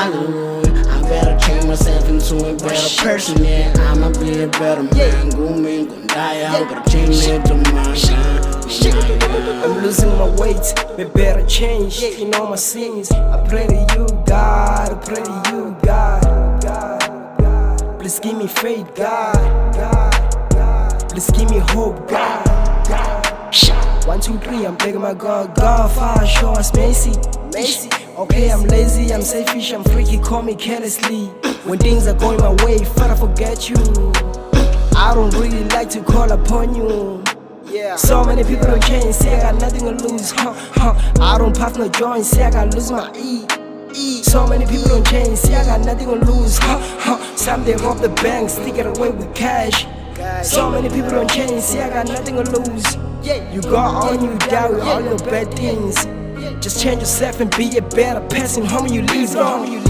hallelujah. I better change myself into a better person, yeah. I'ma be a better man. Gumi, gundaya, I'm gonna change it to my I'm losing my weight, me better change. You know my sins. I pray to you, God. I pray to you, God. Please give me faith, God. Please give me hope, God. 1, 2, 3, I'm begging my God. God, Father, show us mercy. Okay, I'm lazy, I'm selfish, I'm freaky, call me carelessly. When things are going my way, Father, forget you. I don't really like to call upon you. So many people don't change, say I got nothing to lose. I don't puff no joint, say I got lose my E. So many people don't change, say I got nothing to lose. Some they rob the bank, stick it away with cash. So many people don't change, say I got nothing to lose. You got all you die with all your bad things. Just change yourself and be a better person, homie, you lose, homie, you lose.